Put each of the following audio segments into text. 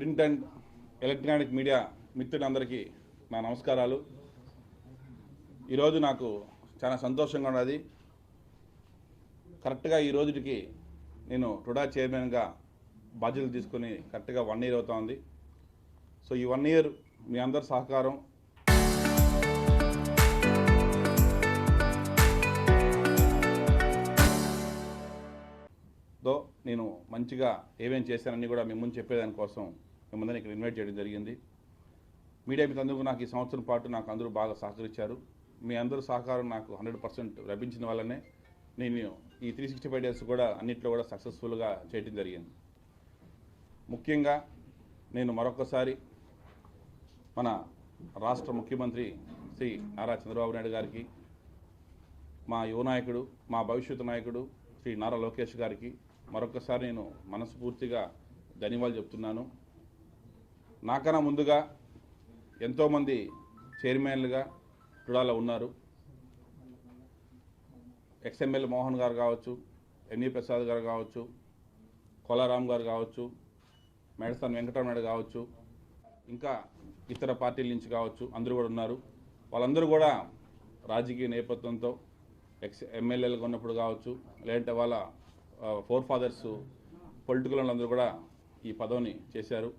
Print and electronic media మిత్రులందరికీ నా నమస్కారాలు. ఈరోజు నాకు చాలా సంతోషంగా ఉన్నది. కరెక్ట్గా ఈ రోజుకి నేను టుడా చైర్మన్గా బాధ్యతలు తీసుకుని కరెక్ట్గా 1 year అవుతుంది. సో ఈ 1 year మీ అందరి సహకారం తో నేను మంచిగా ఏమేం చేశానని కూడా మీ ముందు చెప్పేదానికోసం మిమ్మల్ని ఇక్కడ ఇన్వైట్ చేయడం జరిగింది. మీడియా మిత్రులందరూ నాకు ఈ సంవత్సరం పాటు నాకు అందరూ బాగా సహకరించారు. మీ అందరూ సహకారం నాకు 100% లభించిన వల్లనే నేను ఈ 365 days కూడా అన్నింటిలో కూడా సక్సెస్ఫుల్గా చేయడం జరిగింది. ముఖ్యంగా నేను మరొకసారి మన రాష్ట్ర ముఖ్యమంత్రి శ్రీ నారా చంద్రబాబు నాయుడు గారికి, మా యువ నాయకుడు, మా భవిష్యత్తు నాయకుడు శ్రీ నారా లోకేష్ గారికి మరొకసారి నేను మనస్ఫూర్తిగా ధన్యవాదాలు చెప్తున్నాను. నాకన్నా ముందుగా ఎంతోమంది చైర్మన్లుగా టుడాలో ఉన్నారు. ఎక్స్ఎమ్మెల్యే మోహన్ గారు కావచ్చు, ఎన్వి ప్రసాద్ గారు కావచ్చు, కోలారాం గారు కావచ్చు, మేడస్థాన్ వెంకటరమణ కావచ్చు, ఇంకా ఇతర పార్టీల నుంచి కావచ్చు, అందరూ కూడా ఉన్నారు. వాళ్ళందరూ కూడా రాజకీయ నేపథ్యంతో ఎమ్మెల్యేలుగా ఉన్నప్పుడు కావచ్చు, లేదంటే వాళ్ళ ఫోర్ ఫాదర్స్ పొలిటికల్ వాళ్ళందరూ కూడా ఈ పదవిని చేశారు.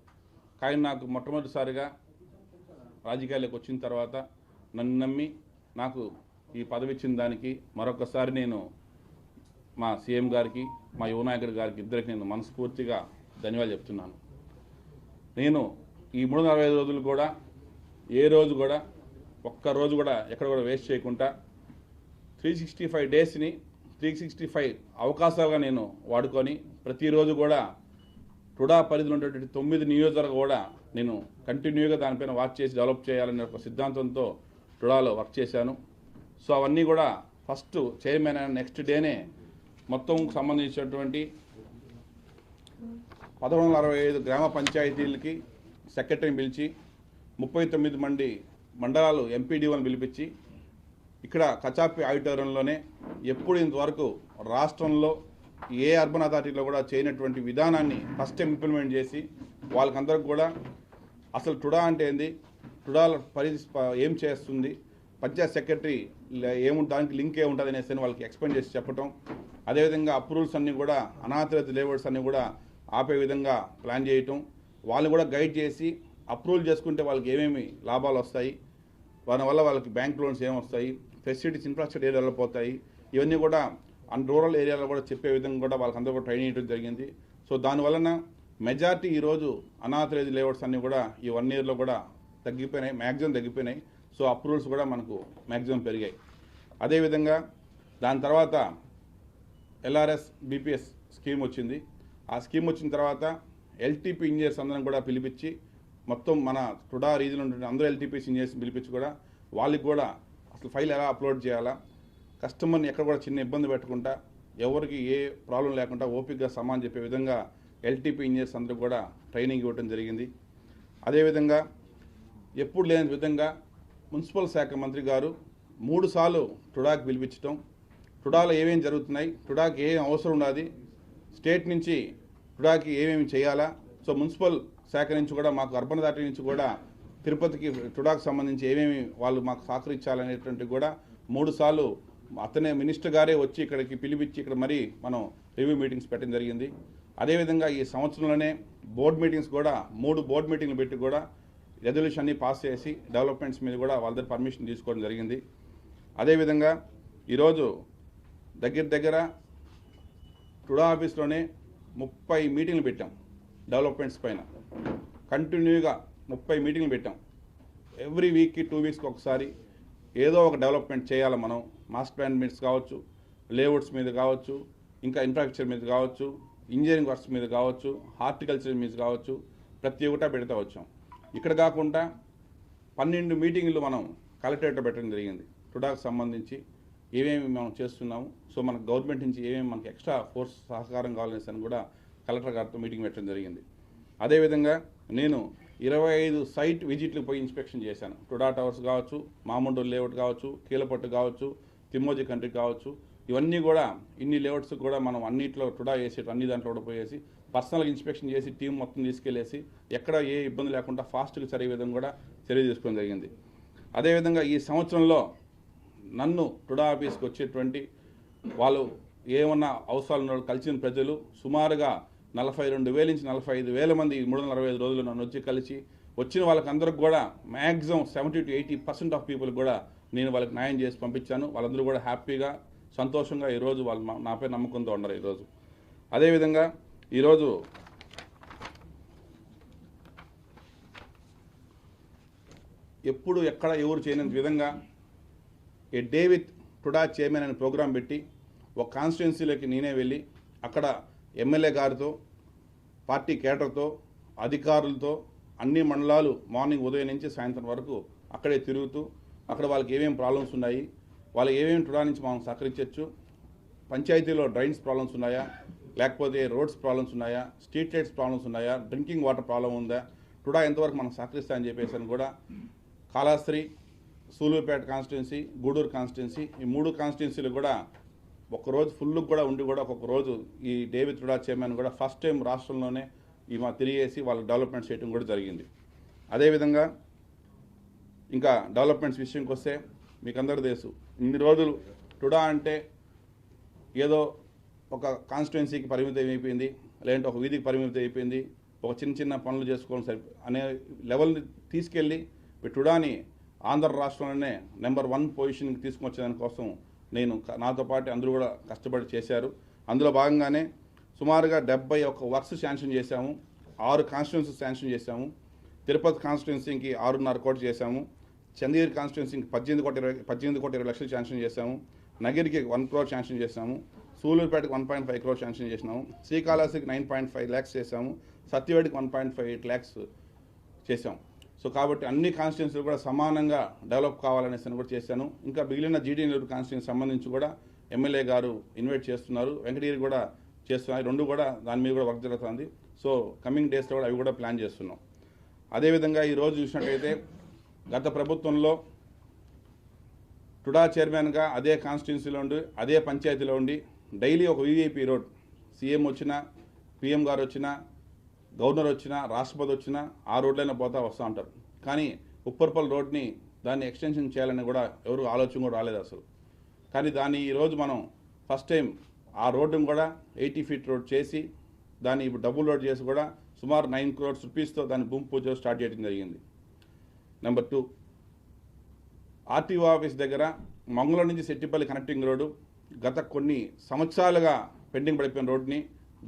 కానీ నాకు మొట్టమొదటిసారిగా రాజకీయాల్లోకి వచ్చిన తర్వాత నన్ను నమ్మి నాకు ఈ పదవి ఇచ్చిన దానికి మరొకసారి నేను మా సీఎం గారికి, మా యువ నాయకుడి గారికి ఇద్దరికి నేను మనస్ఫూర్తిగా ధన్యవాదాలు చెప్తున్నాను. నేను ఈ 345 రోజులు కూడా ఏ రోజు కూడా ఒక్కరోజు కూడా ఎక్కడ కూడా వేస్ట్ చేయకుండా 365 daysని 365 అవకాశాలుగా నేను వాడుకొని ప్రతిరోజు కూడా టుడా పరిధిలో ఉన్నటువంటి 9 నియోజకవర్గాలు కూడా నేను కంటిన్యూగా దానిపైన వర్క్ చేసి డెవలప్ చేయాలనే ఒక సిద్ధాంతంతో టుడాలో వర్క్ చేశాను. సో అవన్నీ కూడా ఫస్ట్ చైర్మన్ అయిన నెక్స్ట్ డేనే మొత్తం సంబంధించినటువంటి 1165 గ్రామ పంచాయతీలకి సెక్రటరీని పిలిచి 39 మంది మండలాలు ఎంపీడీఓని పిలిపించి ఇక్కడ కచాపి ఆడిటోరియంలోనే ఎప్పుడు ఇంతవరకు రాష్ట్రంలో ఏ అర్బన్ అథారిటీలో కూడా చేయనటువంటి విధానాన్ని ఫస్ట్ టైం ఇంప్లిమెంట్ చేసి వాళ్ళకందరికి కూడా అసలు టుడా అంటే ఏంది, టుడా ఏం చేస్తుంది, పంచాయత్ సెక్రటరీ దానికి లింక్ ఏముంటుంది అనేసి వాళ్ళకి ఎక్స్ప్లెయిన్ చేసి చెప్పటం, అదేవిధంగా అప్రూవల్స్ అన్నీ కూడా అనాథరిత లేఅవుట్స్ అన్నీ కూడా ఆపే విధంగా ప్లాన్ చేయటం, వాళ్ళని కూడా గైడ్ చేసి అప్రూవల్ చేసుకుంటే వాళ్ళకి ఏమేమి లాభాలు వస్తాయి, దాని వల్ల వాళ్ళకి బ్యాంక్ లోన్స్ ఏమొస్తాయి, ఫెసిలిటీస్ ఇన్ఫ్రాస్ట్రక్చర్ ఏరియాలో పోతాయి, ఇవన్నీ కూడా రూరల్ ఏరియాలో కూడా చెప్పే విధంగా కూడా వాళ్ళకందరూ కూడా ట్రైనింగ్ ఇవ్వడం జరిగింది. సో దానివలన మెజార్టీ ఈరోజు అనాథరైజ్ లేఅవుట్స్ అన్నీ కూడా ఈ 1 yearలో కూడా తగ్గిపోయినాయి, మ్యాక్సిమం తగ్గిపోయినాయి. సో అప్రూవల్స్ కూడా మనకు మ్యాక్సిమం పెరిగాయి. అదేవిధంగా దాని తర్వాత ఎల్ఆర్ఎస్ బీపీఎస్ స్కీమ్ వచ్చింది. ఆ స్కీమ్ వచ్చిన తర్వాత ఎల్టీపీ ఇంజనీర్స్ అందరం కూడా పిలిపించి మొత్తం మన టుడా రీజన్ ఉండే అందరూ ఎల్టీపీసీ ఇంజనీర్స్ని పిలిపించి కూడా వాళ్ళకి కూడా అసలు ఫైల్ ఎలా అప్లోడ్ చేయాలా, కస్టమర్ని ఎక్కడ కూడా చిన్న ఇబ్బంది పెట్టకుండా ఎవరికి ఏ ప్రాబ్లం లేకుండా ఓపికగా సమాన్ చెప్పే విధంగా ఎల్టీపీ ఇంజనీర్స్ అందరూ కూడా ట్రైనింగ్ ఇవ్వడం జరిగింది. అదేవిధంగా ఎప్పుడు లేని విధంగా మున్సిపల్ శాఖ మంత్రి గారు 3 సార్లు టుడాకి పిలిపించడం, టుడాలో ఏమేమి జరుగుతున్నాయి, టుడాకి ఏం అవసరం ఉన్నది, స్టేట్ నుంచి టుడాకి ఏమేమి చేయాలా, సో మున్సిపల్ శాఖ నుంచి కూడా మాకు అర్బన్ అథారిటీ నుంచి కూడా తిరుపతికి టుడాకు సంబంధించి ఏమేమి వాళ్ళు మాకు సహకరించాలనేటువంటి కూడా 3 సార్లు అతనే మినిస్టర్ గారే వచ్చి ఇక్కడికి పిలిపించి ఇక్కడ మరీ మనం రివ్యూ మీటింగ్స్ పెట్టడం జరిగింది. అదేవిధంగా ఈ సంవత్సరంలోనే బోర్డు మీటింగ్స్ కూడా 3 బోర్డు మీటింగ్లు పెట్టి కూడా రెజల్యూషన్ అన్ని పాస్ చేసి డెవలప్మెంట్స్ మీద కూడా వాళ్ళ దగ్గర పర్మిషన్ తీసుకోవడం జరిగింది. అదేవిధంగా ఈరోజు దగ్గర టుడా ఆఫీస్లోనే 30 మీటింగ్లు పెట్టాం. డెవలప్మెంట్స్ పైన కంటిన్యూగా 30 మీటింగ్లు పెట్టాం. ఎవ్రీ వీక్కి 2 weeksకి ఒకసారి ఏదో ఒక డెవలప్మెంట్ చేయాలి. మనం మాస్టర్ ప్లాన్ మీట్స్ కావచ్చు, లేఅవుట్స్ మీద కావచ్చు, ఇంకా ఇన్ఫ్రాస్ట్రక్చర్ మీద కావచ్చు, ఇంజనీరింగ్ వర్క్స్ మీద కావచ్చు, హార్టికల్చర్ మీద కావచ్చు, ప్రతి ఒక్కటా పెడతా వచ్చాం. ఇక్కడ కాకుండా 12 మీటింగ్లు మనం కలెక్టరేట్లో పెట్టడం జరిగింది. టుడాకు సంబంధించి ఏమేమి మనం చేస్తున్నాము, సో మన గవర్నమెంట్ నుంచి ఏమేమి మనకి ఎక్స్ట్రా ఫోర్స్ సహకారం కావాలనేసి అని కూడా కలెక్టర్ గారితో మీటింగ్ పెట్టడం జరిగింది. అదేవిధంగా నేను 25 సైట్ విజిట్లకు పోయి ఇన్స్పెక్షన్ చేశాను. టుడా టవర్స్ కావచ్చు, మామూండూరు లేఅవుట్ కావచ్చు, కీలపట్టు కావచ్చు, తిమ్మోజీ కంట్రీ కావచ్చు, ఇవన్నీ కూడా ఇన్ని లేఅవుట్స్ కూడా మనం అన్నింటిలో టుడా వేసేటి అన్ని దాంట్లో కూడా పోయేసి పర్సనల్గా ఇన్స్పెక్షన్ చేసి టీం మొత్తం తీసుకెళ్ళేసి ఎక్కడ ఏ ఇబ్బంది లేకుండా ఫాస్ట్గా జరిగే విధంగా కూడా చర్య తీసుకోవడం జరిగింది. అదేవిధంగా ఈ సంవత్సరంలో నన్ను టుడా ఆఫీస్కి వచ్చేటువంటి వాళ్ళు ఏమన్నా అవసరాలు ఉన్న కలిసిన ప్రజలు సుమారుగా 42,000 నుంచి 45,000 మంది 365 రోజులు నన్ను వచ్చి కలిసి వచ్చిన వాళ్ళకందరికి కూడా మ్యాక్సిమం 70 to 80% ఆఫ్ పీపుల్ కూడా నేను వాళ్ళకి న్యాయం చేసి పంపించాను. వాళ్ళందరూ కూడా హ్యాపీగా సంతోషంగా ఈరోజు వాళ్ళు నాపై నమ్మకంతో ఉన్నారు. ఈరోజు అదేవిధంగా ఈరోజు ఎప్పుడు ఎక్కడ ఎవరు చేయని విధంగా ఏ డే విత్ టుడా చైర్మన్ అనే ప్రోగ్రాం పెట్టి ఒక కాన్స్టిట్యున్సీలోకి నేనే వెళ్ళి అక్కడ ఎమ్మెల్యే గారితో పార్టీ కేడర్తో అధికారులతో అన్ని మండలాలు మార్నింగ్ ఉదయం నుంచి సాయంత్రం వరకు అక్కడే తిరుగుతూ అక్కడ వాళ్ళకి ఏమేమి ప్రాబ్లమ్స్ ఉన్నాయి, వాళ్ళకి ఏమేమి టుడా నుంచి మనం సహకరించవచ్చు, పంచాయతీలో డ్రైన్స్ ప్రాబ్లమ్స్ ఉన్నాయా, లేకపోతే రోడ్స్ ప్రాబ్లమ్స్ ఉన్నాయా, స్ట్రీట్ లైట్స్ ప్రాబ్లమ్స్ ఉన్నాయా, డ్రింకింగ్ వాటర్ ప్రాబ్లం ఉందా, టుడా ఎంతవరకు మనం సహకరిస్తా అని చెప్పేసి అని కూడా కాళహస్త్రి, సూలూరుపేట కాన్స్టిట్యున్సీ, గూడూరు కాన్స్టిట్యున్సీ ఈ 3 కాన్స్టిట్యున్సీలు కూడా ఒక్కరోజు ఫుల్ కూడా ఉండి కూడా ఒక్కొక్క రోజు ఈ డే విత్ టుడా చైర్మన్ కూడా ఫస్ట్ టైం రాష్ట్రంలోనే ఈ మా తిరిగేసి వాళ్ళకి డెవలప్మెంట్ చేయడం కూడా జరిగింది. అదేవిధంగా ఇంకా డెవలప్మెంట్స్ విషయంకి వస్తే మీకు అందరూ తెలుసు, ఇన్ని రోజులు టుడా అంటే ఏదో ఒక కాన్స్టిట్యున్సీకి పరిమితం అయిపోయింది, లేదంటే ఒక వీధికి పరిమితం అయిపోయింది, ఒక చిన్న చిన్న పనులు చేసుకోవడం సరి అనే లెవెల్ని తీసుకెళ్ళి టుడాని ఆంధ్ర రాష్ట్రంలోనే నెంబర్ 1 పొజిషన్కి తీసుకొచ్చేదానికోసం నేను నాతో పాటు అందరూ కూడా కష్టపడి చేశారు. అందులో భాగంగానే సుమారుగా 71 వర్క్స్ శాంక్షన్ చేశాము, 6 కాన్స్టిట్యున్సీ శాంక్షన్ చేశాము, తిరుపతి కాన్స్టిట్యున్సీకి 6.5 కోట్లు చేశాము, చంద్రగిరి కాన్స్టిట్యున్సీకి 18,20,00,000 శాంక్షన్ చేశాము, నగిరికి 1 crore శాంక్షన్ చేశాము, సూలూరుపేటకి 1.5 crore శాంక్షన్ చేసినాము, శ్రీకాళహస్తికి 9.5 lakhs చేశాము, సత్యవేడికి 1.58 lakhs చేశాము. సో కాబట్టి అన్ని కాన్స్టిట్యున్సీలు కూడా సమానంగా డెవలప్ కావాలనేసి కూడా చేశాను. ఇంకా మిగిలిన జీడీ నెల్లూరు కాన్స్టిట్యున్సీ సంబంధించి కూడా ఎమ్మెల్యే గారు ఇన్వైట్ చేస్తున్నారు, వెంకటగిరి కూడా చేస్తున్నారు, 2 కూడా దాని మీద కూడా వర్క్ జరుగుతుంది. సో కమింగ్ డేస్లో కూడా అవి కూడా ప్లాన్ చేస్తున్నాం. అదేవిధంగా ఈరోజు చూసినట్టయితే గత ప్రభుత్వంలో టుడా చైర్మన్గా అదే కాన్స్టిట్యున్సీలో ఉండి అదే పంచాయతీలో ఉండి డైలీ ఒక వీవీఐపీ రోడ్ సీఎం వచ్చినా, పీఎం గారు వచ్చినా, గవర్నర్ వచ్చినా, రాష్ట్రపతి వచ్చినా ఆ రోడ్లైనా పోతా వస్తూ ఉంటారు. కానీ ఉప్పర్పల్ రోడ్ని దాన్ని ఎక్స్టెన్షన్ చేయాలని కూడా ఎవరు ఆలోచన కూడా రాలేదు అసలు. కానీ దాన్ని ఈరోజు మనం ఫస్ట్ టైం ఆ రోడ్డును కూడా 80 feet రోడ్ చేసి దాన్ని ఇప్పుడు డబుల్ రోడ్ చేసి కూడా సుమారు 9 crores రూపీస్తో దాన్ని భూమి పూజ స్టార్ట్ చేయడం జరిగింది. నెంబర్ 2, ఆర్టీఓ ఆఫీస్ దగ్గర మంగళం నుంచి సెట్టిపల్లి కనెక్టింగ్ రోడ్డు గత కొన్ని సంవత్సరాలుగా పెండింగ్ పడిపోయిన రోడ్ని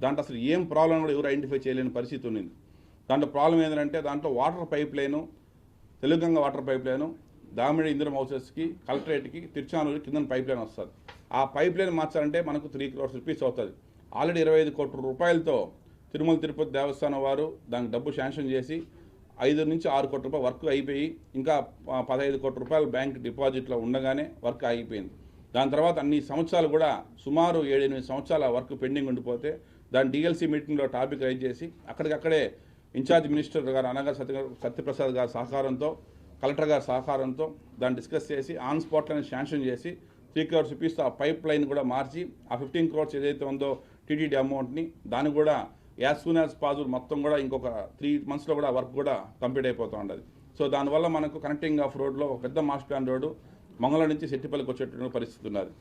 దాంట్లో అసలు ఏం ప్రాబ్లం కూడా ఎవరు ఐడెంటిఫై చేయలేని పరిస్థితి ఉన్నింది. దాంట్లో ప్రాబ్లం ఏంటంటే దాంట్లో water pipe line, Telugu Ganga water pipe line, దామిడి ఇందిరం హౌసెస్కి, కలెక్టరేట్కి, తిరుచానూరుకి కింద పైప్ లైన్ వస్తుంది. ఆ పైప్ లైన్ మార్చాలంటే మనకు 3 crores రూపీస్ అవుతుంది. ఆల్రెడీ 25 కోట్ల రూపాయలతో తిరుమల తిరుపతి దేవస్థానం వారు దానికి డబ్బు శాంక్షన్ చేసి 5 నుంచి 6 కోట్ల రూపాయలు వర్క్ అయిపోయి ఇంకా 15 కోట్ల రూపాయలు బ్యాంక్ డిపాజిట్లో ఉండగానే వర్క్ ఆగిపోయింది. దాని తర్వాత అన్ని సంవత్సరాలు కూడా సుమారు 7-8 సంవత్సరాల వర్క్ పెండింగ్ ఉండిపోతే దాని డిఎల్సీ మీటింగ్లో టాపిక్ రైజ్ చేసి అక్కడికక్కడే ఇన్ఛార్జ్ మినిస్టర్ గారు అనగా సత్యప్రసాద్ గారి సహకారంతో, కలెక్టర్ గారి సహకారంతో దాన్ని డిస్కస్ చేసి ఆన్ స్పాట్లోనే శాంక్షన్ చేసి 3 crores రూపీస్తో ఆ పైప్ లైన్ కూడా మార్చి ఆ 15 crores ఏదైతే ఉందో టీటీడీ అమౌంట్ని దాన్ని కూడా యాజ్ సూన్ యాజ్ పాజిబుల్ మొత్తం కూడా ఇంకొక 3 monthsలో కూడా వర్క్ కూడా కంప్లీట్ అయిపోతూ ఉండదు. సో దానివల్ల మనకు కనెక్టింగ్ ఆఫ్ రోడ్లో ఒక పెద్ద మాస్ ప్లాన్ రోడ్డు మంగళం నుంచి సెట్టిపల్లికి వచ్చేటువంటి పరిస్థితి ఉన్నది.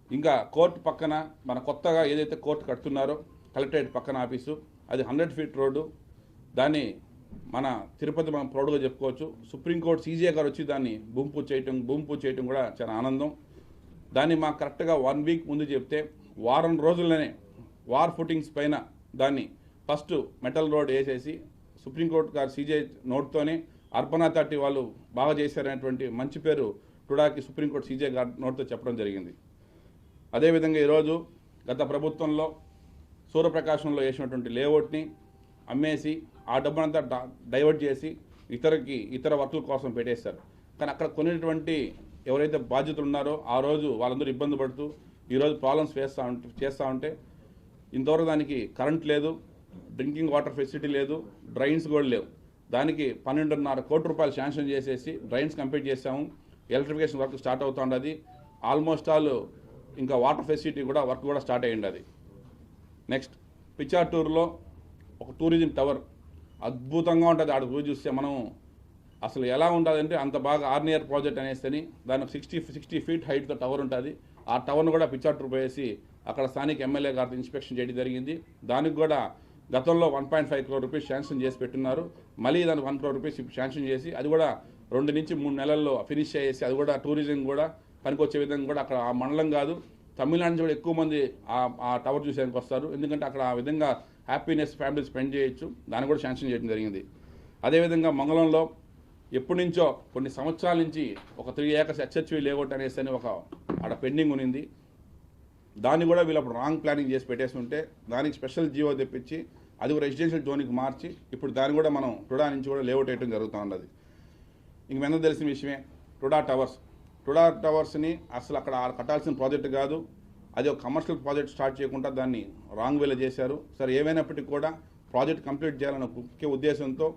ఇంకా కోర్టు పక్కన మన కొత్తగా ఏదైతే కోర్టు కడుతున్నారో కలెక్టరేట్ పక్కన ఆఫీసు అది 100 feet రోడ్డు, దాన్ని మన తిరుపతి మనం ప్రౌడ్గా చెప్పుకోవచ్చు. సుప్రీంకోర్టు సీజే గారు వచ్చి దాన్ని భూమి పూజ చేయటం కూడా చాలా ఆనందం. దాన్ని మాకు కరెక్ట్గా 1 week ముందు చెప్తే వారం రోజుల్లోనే వార్ ఫుటింగ్స్ పైన దాన్ని ఫస్ట్ మెటల్ రోడ్ వేసేసి సుప్రీంకోర్టు గారు సీజే నోట్తోనే అర్బన్ అథారిటీ వాళ్ళు బాగా చేశారనేటువంటి మంచి పేరు టుడాకి సుప్రీంకోర్టు సీజే గారు నోట్తో చెప్పడం జరిగింది. అదేవిధంగా ఈరోజు గత ప్రభుత్వంలో సూర్యప్రకాశంలో వేసినటువంటి లేఅవుట్ని అమ్మేసి ఆ డబ్బునంతా డైవర్ట్ చేసి ఇతర వర్కుల కోసం పెట్టేశారు. కానీ అక్కడ కొనేటువంటి ఎవరైతే బాధ్యతలు ఉన్నారో ఆ రోజు వాళ్ళందరూ ఇబ్బంది పడుతూ ఈరోజు ప్రాబ్లమ్స్ చేస్తూ ఉంటే ఇంతవరకు దానికి కరెంట్ లేదు, డ్రింకింగ్ వాటర్ ఫెసిలిటీ లేదు, డ్రైన్స్ కూడా లేవు. దానికి 12.5 కోట్ల రూపాయలు శాంక్షన్ చేసేసి డ్రైన్స్ కంప్లీట్ చేసాము. ఎలక్ట్రిఫికేషన్ వర్క్ స్టార్ట్ అవుతూ ఉండదు. ఆల్మోస్ట్ ఆల్ ఇంకా వాటర్ ఫెసిలిటీ కూడా వర్క్ కూడా స్టార్ట్ అయ్యింది. నెక్స్ట్ పిచ్చాటూరులో ఒక టూరిజం టవర్ అద్భుతంగా ఉంటుంది. ఆడ పోయి చూస్తే మనం అసలు ఎలా ఉంటుందంటే అంత బాగా ఆర్నియర్ ప్రాజెక్ట్ అనేసి దానికి 60 ఫీట్ హైట్తో టవర్ ఉంటుంది. ఆ టవర్ను కూడా పిచ్చాటూరు పోయేసి అక్కడ స్థానిక ఎమ్మెల్యే గారితో ఇన్స్పెక్షన్ చేయడం జరిగింది. దానికి కూడా గతంలో 1.5 crore రూపీస్ శాంక్షన్ చేసి పెట్టున్నారు. మళ్ళీ దానికి 1 crore రూపీస్ శాంక్షన్ చేసి అది కూడా 2 నుంచి 3 నెలల్లో ఫినిష్ చేసి అది కూడా టూరిజం కూడా పనికొచ్చే విధంగా కూడా అక్కడ ఆ మండలం కాదు తమిళనాడు నుంచి కూడా ఎక్కువ మంది ఆ టవర్ చూసేందుకు వస్తారు. ఎందుకంటే అక్కడ ఆ విధంగా హ్యాపీనెస్ ఫ్యామిలీ స్పెండ్ చేయొచ్చు. దాన్ని కూడా శాంక్షన్ చేయడం జరిగింది. అదేవిధంగా మంగళంలో ఎప్పటి నుంచో కొన్ని సంవత్సరాల నుంచి ఒక 3 acres హెచ్హెచ్వి లేఅవుట్ అనేసి అని ఒక ఆడ పెండింగ్ ఉన్నింది. దాన్ని కూడా వీళ్ళు అప్పుడు రాంగ్ ప్లానింగ్ చేసి పెట్టేసి ఉంటే దానికి స్పెషల్ జీవో తెప్పించి అది ఒక రెసిడెన్షియల్ జోన్కి మార్చి ఇప్పుడు దాన్ని కూడా మనం టుడా నుంచి కూడా లేఅవుట్ వేయడం జరుగుతూ ఉన్నది. ఇంక మీద తెలిసిన విషయమే టుడా టవర్స్ని అసలు అక్కడ కట్టాల్సిన ప్రాజెక్ట్ కాదు, అది ఒక కమర్షియల్ ప్రాజెక్ట్ స్టార్ట్ చేయకుండా దాన్ని రాంగ్ వేలో చేశారు. సరే ఏమైనప్పటికీ కూడా ప్రాజెక్ట్ కంప్లీట్ చేయాలన్న ముఖ్య ఉద్దేశంతో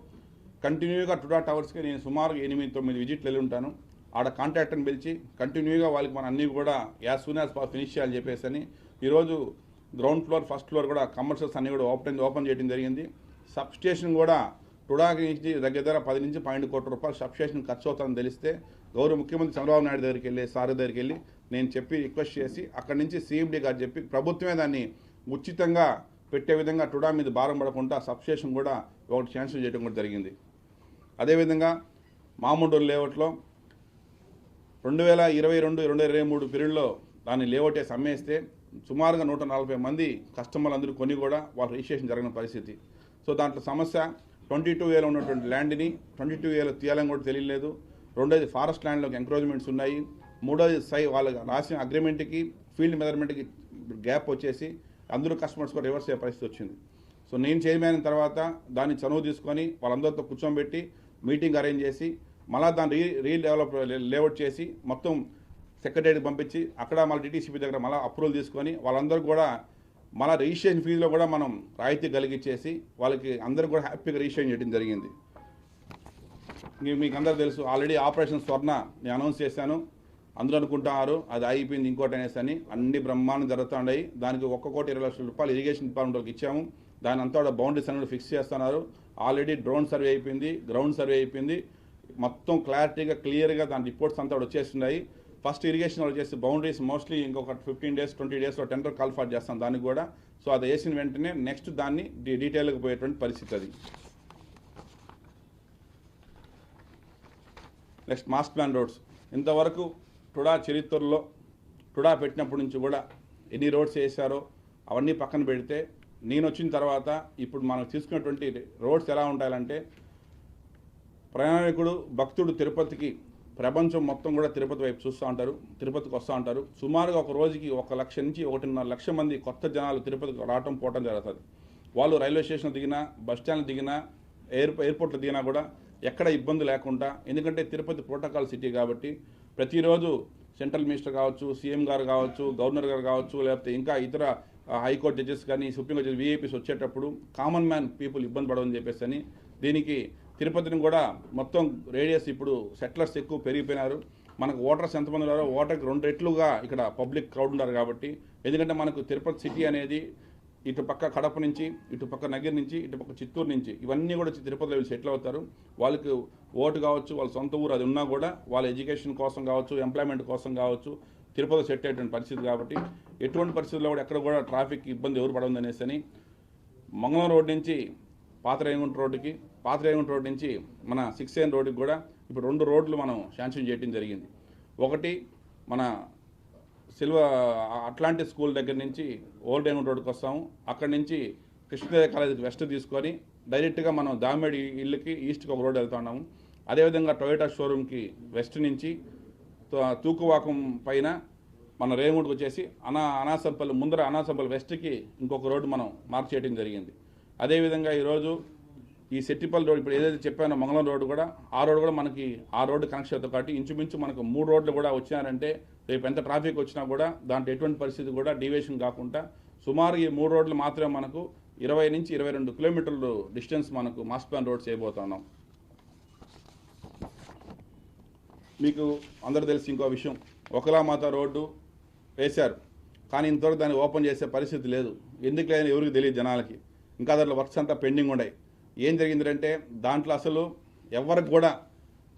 కంటిన్యూగా టుడా టవర్స్కి నేను సుమారు 8-9 విజిట్లు వెళ్ళి ఉంటాను. ఆడ కాంట్రాక్టర్ని పిలిచి కంటిన్యూగా వాళ్ళకి మన అన్నీ కూడా యాజ్ సూన్ యాజ్ ఫినిష్ చేయాలని చెప్పేసి అని ఈరోజు గ్రౌండ్ ఫ్లోర్ ఫస్ట్ ఫ్లోర్ కూడా కమర్షియల్స్ అన్నీ కూడా ఓపెన్ చేయడం జరిగింది. సబ్ స్టేషన్ కూడా టుడాకి నుంచి దగ్గర 10 నుంచి 12 కోట్ల రూపాయలు సబ్ స్టేషన్ ఖర్చు అవుతుందని తెలిస్తే గౌరవ ముఖ్యమంత్రి చంద్రబాబు నాయుడు దగ్గరికి వెళ్ళి సార్ దగ్గరికి వెళ్ళి నేను చెప్పి రిక్వెస్ట్ చేసి అక్కడి నుంచి CMD గారు చెప్పి ప్రభుత్వమే దాన్ని ఉచితంగా పెట్టే విధంగా టుడా మీద భారం పడకుండా సబ్ స్టేషన్ కూడా ఒకటి శాంక్షన్ చేయడం కూడా జరిగింది. అదేవిధంగా మామూడూరు లేఅవుట్లో 2022-2023 పీరియడ్లో దాన్ని లేఅవుట్ వేసి అమ్మేస్తే సుమారుగా 140 మంది కస్టమర్లు అందరూ కొని కూడా వాళ్ళ రిజిస్ట్రేషన్ జరిగిన పరిస్థితి. సో దాంట్లో సమస్య 22A ఉన్నటువంటి ల్యాండ్ని 22A తీయాలని కూడా తెలియలేదు. రెండోది ఫారెస్ట్ ల్యాండ్లోకి ఎంక్రోచ్మెంట్స్ ఉన్నాయి. మూడోది వాళ్ళకి రాసిన అగ్రిమెంట్కి ఫీల్డ్ మెజర్మెంట్కి గ్యాప్ వచ్చేసి అందరూ కస్టమర్స్ కూడా రివర్స్ అయ్యే పరిస్థితి వచ్చింది. సో నేను చైర్మన్ అయిన తర్వాత దాన్ని చనువు తీసుకొని వాళ్ళందరితో కూర్చోబెట్టి మీటింగ్ అరేంజ్ చేసి మళ్ళీ దాన్ని రీడెవలప్ లేఅవుట్ చేసి మొత్తం సెక్రటరీకి పంపించి అక్కడ మళ్ళీ DTCP దగ్గర మళ్ళీ అప్రూవల్ తీసుకొని వాళ్ళందరూ కూడా మళ్ళీ రిజిస్ట్రేషన్ ఫీజులో కూడా మనం రాయితీ కలిగించేసి వాళ్ళకి అందరూ కూడా హ్యాపీగా రిజిస్ట్రేషన్ చేయడం జరిగింది. మీకు అందరూ తెలుసు ఆల్రెడీ ఆపరేషన్ స్వర్ణ నేను అనౌన్స్ చేశాను. అందరూ అనుకుంటున్నారు అది అయిపోయింది ఇంకోటి అనేసి అని. అన్ని బ్రహ్మాండం జరుగుతున్నాయి. దానికి 1,20,00,000 రూపాయలు ఇరిగేషన్ డిపార్ట్మెంట్కి ఇచ్చాము. దాని అంతా కూడా బౌండరీస్ అనేది ఫిక్స్ చేస్తున్నారు. ఆల్రెడీ డ్రోన్ సర్వే అయిపోయింది, గ్రౌండ్ సర్వే అయిపోయింది. మొత్తం క్లారిటీగా క్లియర్గా దాని రిపోర్ట్స్ అంతా కూడా వచ్చేస్తున్నాయి. ఫస్ట్ ఇరిగేషన్ వాళ్ళు చేసి బౌండరీస్ మోస్ట్లీ ఇంకొక 15 డేస్ 20 డేస్లో టెండర్ కాల్ఫాట్ చేస్తాం దానికి కూడా. సో అది వేసిన వెంటనే నెక్స్ట్ దాన్ని డీటెయిల్గా పోయేటువంటి పరిస్థితి అది. నెక్స్ట్ మాస్ ప్లాన్ రోడ్స్ ఇంతవరకు టుడా చరిత్రలో టుడా పెట్టినప్పటి నుంచి కూడా ఎన్ని రోడ్స్ వేశారో అవన్నీ పక్కన పెడితే నేను వచ్చిన తర్వాత ఇప్పుడు మనం తీసుకున్నటువంటి రోడ్స్ ఎలా ఉంటాయంటే ప్రయాణికుడు భక్తుడు తిరుపతికి ప్రపంచం మొత్తం కూడా తిరుపతి వైపు చూస్తూ ఉంటారు, తిరుపతికి వస్తూ ఉంటారు. సుమారుగా ఒక రోజుకి 1 లక్ష నుంచి 1.5 లక్ష మంది కొత్త జనాలు తిరుపతికి రావటం పోవటం జరుగుతుంది. వాళ్ళు రైల్వే స్టేషన్ దిగినా బస్ స్టాండ్ దిగినా ఎయిర్పోర్ట్లో దిగినా కూడా ఎక్కడ ఇబ్బంది లేకుండా, ఎందుకంటే తిరుపతి ప్రోటోకాల్ సిటీ కాబట్టి ప్రతిరోజు సెంట్రల్ మినిస్టర్ కావచ్చు, సీఎం గారు కావచ్చు, గవర్నర్ గారు కావచ్చు, లేకపోతే ఇంకా ఇతర హైకోర్టు జడ్జెస్ కానీ సుప్రీంకోర్టు జడ్జెస్ VIPs వచ్చేటప్పుడు కామన్ మ్యాన్ పీపుల్ ఇబ్బంది పడవని చెప్పేసి అని దీనికి తిరుపతిని కూడా మొత్తం రేడియస్ ఇప్పుడు సెటిలర్స్ ఎక్కువ పెరిగిపోయినారు. మనకు ఓటర్స్ ఎంతమంది ఉన్నారో ఓటర్కి 2 రెట్లుగా ఇక్కడ పబ్లిక్ క్రౌడ్ ఉన్నారు కాబట్టి, ఎందుకంటే మనకు తిరుపతి సిటీ అనేది ఇటు పక్క కడప నుంచి, ఇటు పక్క నగిరి నుంచి, ఇటు పక్క చిత్తూరు నుంచి ఇవన్నీ కూడా తిరుపతిలో వీళ్ళు సెటిల్ అవుతారు. వాళ్ళకి ఓటు కావచ్చు, వాళ్ళ సొంత ఊరు అది ఉన్నా కూడా వాళ్ళ ఎడ్యుకేషన్ కోసం కావచ్చు, ఎంప్లాయ్మెంట్ కోసం కావచ్చు తిరుపతి సెట్ అయ్యేటువంటి పరిస్థితి కాబట్టి ఎటువంటి పరిస్థితుల్లో కూడా ఎక్కడ కూడా ట్రాఫిక్ ఇబ్బంది ఎవరు పడవద్దు అనేసి అని మంగళం రోడ్ నుంచి పాత రేగుంట రోడ్డుకి, పాత రేగుంట రోడ్ నుంచి మన 6 lane రోడ్డుకి కూడా ఇప్పుడు 2 రోడ్లు మనం శాంక్షన్ చేయడం జరిగింది. ఒకటి మన అట్లాంటిక్ స్కూల్ దగ్గర నుంచి ఓల్డ్ రేగుంట రోడ్డుకి వస్తాము. అక్కడి నుంచి కృష్ణదేవ కాలేజీకి వెస్ట్ తీసుకొని డైరెక్ట్గా మనం దామేడి ఇళ్ళకి ఈస్ట్కి ఒక రోడ్ వెళ్తున్నాము. అదేవిధంగా టొయోటా షోరూమ్కి వెస్ట్ నుంచి తూకువాకం పైన మన రేగుంటకు వచ్చేసి అనాసంపల్లి ముందర అనాసంపల్లి వెస్ట్కి ఇంకొక రోడ్డు మనం మార్క్ చేయడం జరిగింది. అదేవిధంగా ఈరోజు ఈ సెట్టిపల్లి రోడ్ ఇప్పుడు ఏదైతే చెప్పానో మంగళం రోడ్డు కూడా ఆ రోడ్డు కూడా మనకి ఆ రోడ్డు కనెక్షన్ అవుతుంది కాబట్టి ఇంచుమించు మనకు 3 రోడ్లు కూడా వచ్చినారంటే రేపు ఎంత ట్రాఫిక్ వచ్చినా కూడా దాంట్లో ఎటువంటి పరిస్థితి కూడా డీవియేషన్ కాకుండా సుమారు ఈ 3 రోడ్లు మాత్రమే మనకు 20 నుంచి 22 కిలోమీటర్లు డిస్టెన్స్ మనకు మాస్ ప్లాన్ రోడ్స్ చేయబోతున్నాం. మీకు అందరూ తెలిసి ఇంకో విషయం, ఒకలామాత రోడ్డు వేశారు కానీ ఇంతవరకు దాన్ని ఓపెన్ చేసే పరిస్థితి లేదు. ఎందుకు లేదని ఎవరికి తెలియదు జనాలకి. ఇంకా దాంట్లో వర్క్స్ అంతా పెండింగ్ ఉన్నాయి. ఏం జరిగిందంటే దాంట్లో అసలు ఎవరికి కూడా